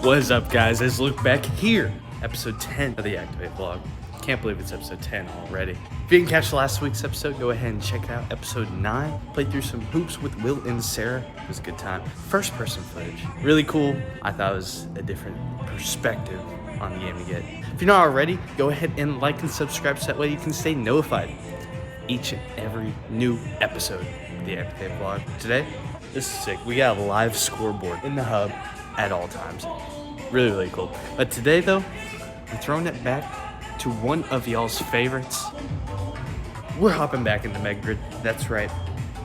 What is up, guys? It's Luke back here, episode 10 of the Activate vlog. Can't believe it's episode 10 already. If you didn't catch last week's episode, go ahead and check out episode 9. Played through some hoops with Will and Sarah. It was a good time. First person footage. Really cool. I thought it was a different perspective on the game to get. If you're not already, go ahead and like and subscribe so that way you can stay notified each and every new episode of the Activate vlog. Today, this is sick. We got a live scoreboard in the hub at all times. Really cool. But today though, I'm throwing it back to one of y'all's favorites. We're hopping back into Mega Grid. That's right.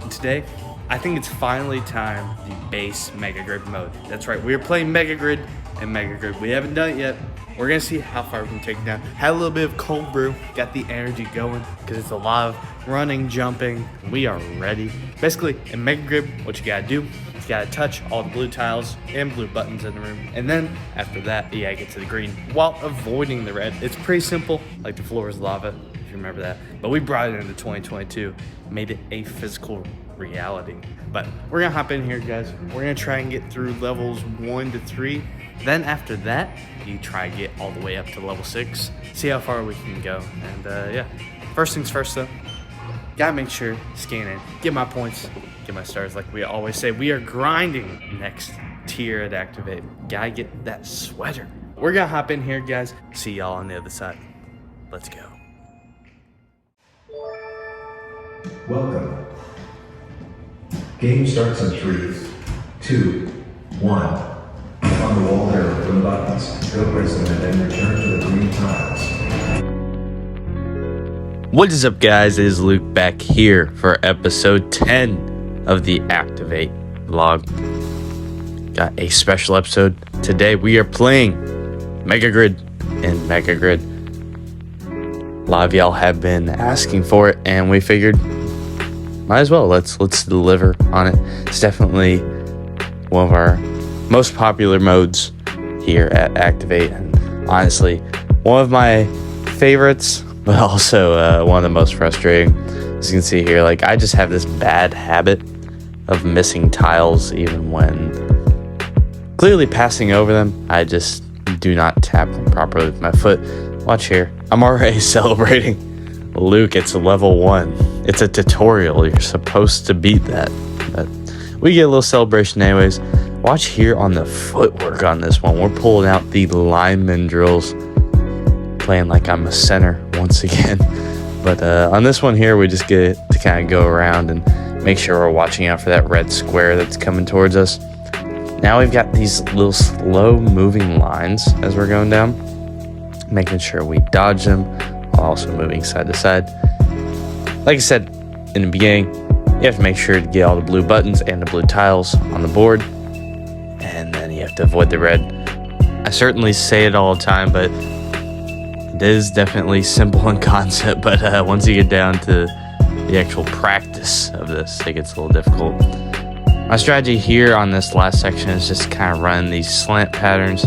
And today, I think it's finally time the base Mega Grid mode. That's right. We're playing Mega Grid and Mega Grid. We haven't done it yet. We're gonna see how far we can take it down. Had a little bit of cold brew, got the energy going because it's a lot of running, jumping. We are ready. Basically, in Mega Grid, what you gotta do, you gotta touch all the blue tiles and blue buttons in the room. And then after that, you gotta get to the green while avoiding the red. It's pretty simple, like the floor is lava, if you remember that. But we brought it into 2022, made it a physical reality. But we're gonna hop in here, guys. We're gonna try and get through levels 1 to 3. Then after that, you try to get all the way up to level 6. See how far we can go. And yeah, first things first though, gotta make sure, scan in, get my points, get my stars. Like we always say, we are grinding next tier at Activate. Gotta get that sweater. We're gonna hop in here, guys. See y'all on the other side. Let's go. Welcome. Game starts in 3, 2, 1. On the wall there are blue buttons. Go press them and then return to the green tiles. What is up, guys? It is Luke back here for episode 10 of the Activate vlog. Got a special episode. Today we are playing Mega Grid and Mega Grid. A lot of y'all have been asking for it, and we figured might as well. Let's deliver on it. It's definitely one of our most popular modes here at Activate, and honestly, one of my favorites, but also one of the most frustrating. As you can see here, like I just have this bad habit of missing tiles even when clearly passing over them. I just do not tap them properly with my foot. Watch here. I'm already celebrating. Luke, it's level 1. It's a tutorial. You're supposed to beat that. But we get a little celebration anyways. Watch here on the footwork on this one. We're pulling out the lineman drills. Playing like I'm a center once again. But on this one here, we just get to kind of go around and make sure we're watching out for that red square that's coming towards us. Now we've got these little slow moving lines as we're going down. Making sure we dodge them while also moving side to side. Like I said in the beginning, you have to make sure to get all the blue buttons and the blue tiles on the board. And then you have to avoid the red. I certainly say it all the time, but it is definitely simple in concept. But once you get down to the actual practice of this, it gets a little difficult. My strategy here on this last section is just kind of run these slant patterns,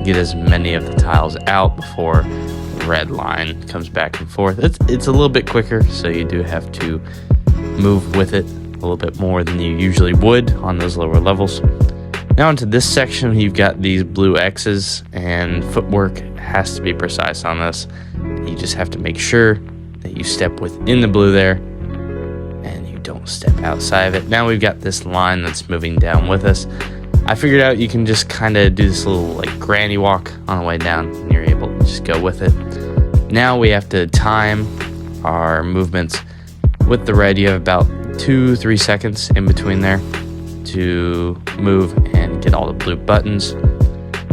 get as many of the tiles out before the red line comes back and forth. It's a little bit quicker, so you do have to move with it a little bit more than you usually would on those lower levels. Now into this section, you've got these blue X's, and footwork has to be precise on this. You just have to make sure that you step within the blue there and you don't step outside of it. Now we've got this line that's moving down with us. I figured out you can just kind of do this little like granny walk on the way down, and you're able to just go with it. Now we have to time our movements with the red. You have about 2-3 seconds in between there to move and get all the blue buttons.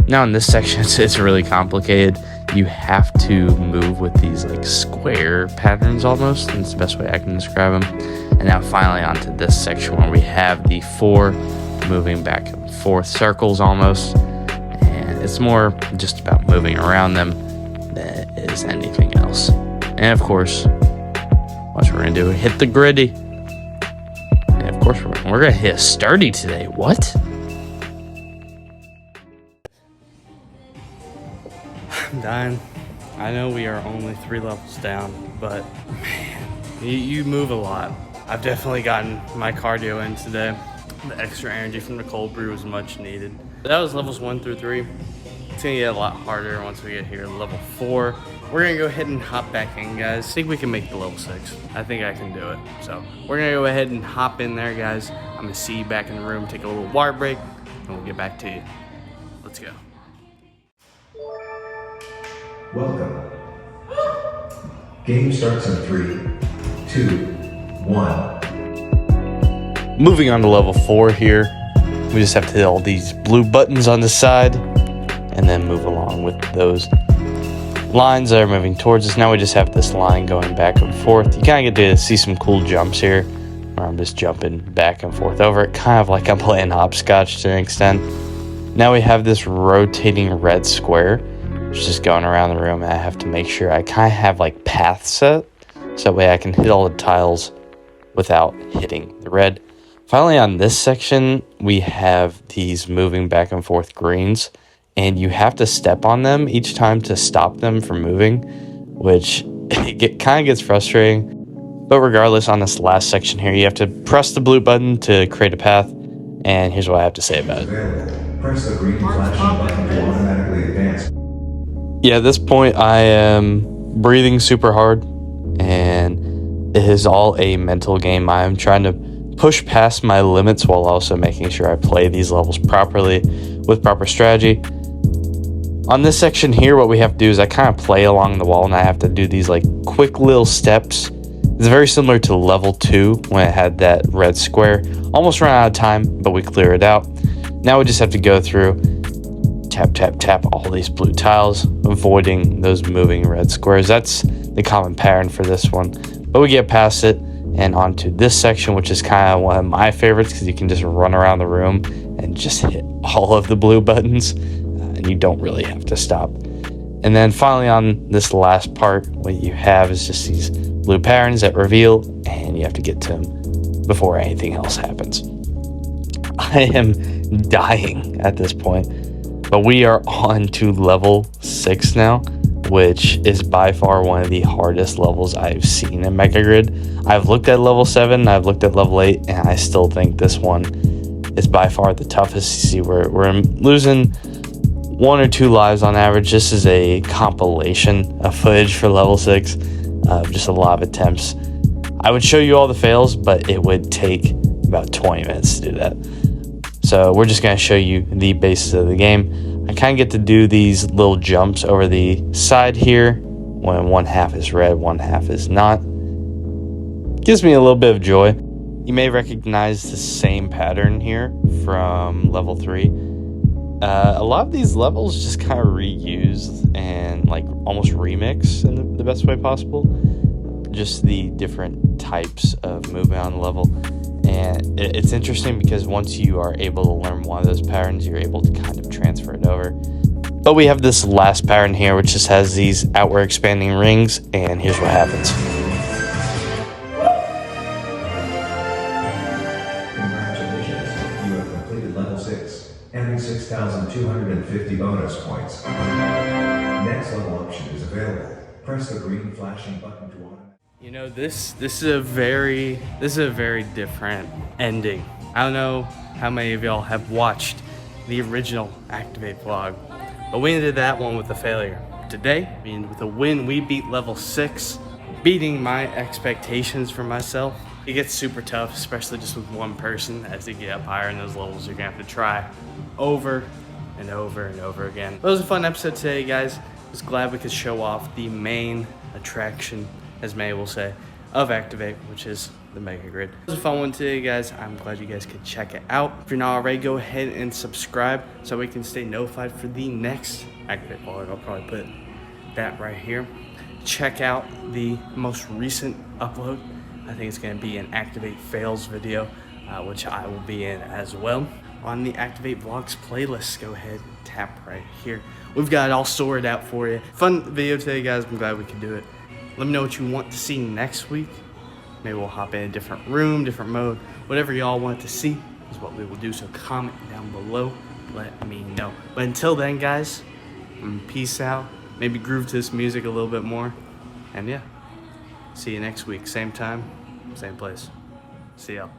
Now in this section, it's really complicated. You have to move with these like square patterns almost, and it's the best way I can describe them. And now finally onto this section where we have the 4 moving back and forth circles almost, and it's more just about moving around them than it is anything else. And of course, what we're gonna do, hit the griddy. And of course we're gonna hit a sturdy today. What? I'm dying. I know we are only 3 levels down, but man, you move a lot. I've definitely gotten my cardio in today. The extra energy from the cold brew was much needed. That was levels 1 through 3. It's gonna get a lot harder once we get here to level 4. We're gonna go ahead and hop back in, guys. I think we can make the level 6. I think I can do it. So we're gonna go ahead and hop in there, guys. I'm gonna see you back in the room, take a little water break, and we'll get back to you. Let's go. Welcome. Game starts in 3, 2, 1. Moving on to level 4 here. We just have to hit all these blue buttons on the side and then move along with those lines that are moving towards us. Now we just have this line going back and forth. You kind of get to see some cool jumps here where I'm just jumping back and forth over it, kind of like I'm playing hopscotch to an extent. Now we have this rotating red square, which is just going around the room, and I have to make sure I kind of have like path set so that way I can hit all the tiles without hitting the red. Finally, on this section, we have these moving back and forth greens, and you have to step on them each time to stop them from moving, which kind of gets frustrating. But regardless, on this last section here, you have to press the blue button to create a path, and here's what I have to say about it. Press the green flashing button to automatically advance. Yeah, at this point, I am breathing super hard, and it is all a mental game. I am trying to push past my limits while also making sure I play these levels properly with proper strategy. On this section here, what we have to do is I kind of play along the wall, and I have to do these like quick little steps. It's very similar to level 2 when it had that red square. Almost ran out of time, but we clear it out. Now we just have to go through, tap, tap, tap all these blue tiles, avoiding those moving red squares. That's the common pattern for this one. But we get past it and onto this section, which is kind of one of my favorites because you can just run around the room and just hit all of the blue buttons, and you don't really have to stop. And then finally on this last part, what you have is just these blue patterns that reveal, and you have to get to them before anything else happens. I am dying at this point, but we are on to level 6 now, which is by far one of the hardest levels I've seen in Mega Grid. I've looked at level 7, I've looked at level 8, and I still think this one is by far the toughest. You see, we're losing 1 or 2 lives on average. This is a compilation of footage for level 6 of just a lot of attempts. I would show you all the fails, but it would take about 20 minutes to do that. So we're just going to show you the basis of the game. I kind of get to do these little jumps over the side here when one half is red, one half is not. Gives me a little bit of joy. You may recognize the same pattern here from level 3. A lot of these levels just kind of reuse and like almost remix in the best way possible. Just the different types of movement on the level. And it's interesting because once you are able to learn one of those patterns, you're able to kind of transfer it over. But we have this last pattern here, which just has these outward expanding rings, and here's what happens. Congratulations, you have completed level 6, earning 6,250 bonus points. Next level option is available. Press the green flashing button to on. You know, this is a very different ending. I don't know how many of y'all have watched the original Activate vlog, but we ended that one with a failure. Today, with a win, we beat level 6, beating my expectations for myself. It gets super tough, especially just with one person. As you get up higher in those levels, you're gonna have to try over and over and over again. But it was a fun episode today, guys. I was glad we could show off the main attraction, as May will say, of Activate, which is the Mega Grid. It was a fun one today, guys. I'm glad you guys could check it out. If you're not already, go ahead and subscribe so we can stay notified for the next Activate vlog. I'll probably put that right here. Check out the most recent upload. I think it's going to be an Activate fails video, which I will be in as well. On the Activate Vlogs playlist, go ahead and tap right here. We've got it all sorted out for you. Fun video today, guys. I'm glad we could do it. Let me know what you want to see next week. Maybe we'll hop in a different room, different mode. Whatever y'all want to see is what we will do. So comment down below. Let me know. But until then, guys, peace out. Maybe groove to this music a little bit more. And yeah, see you next week. Same time, same place. See y'all.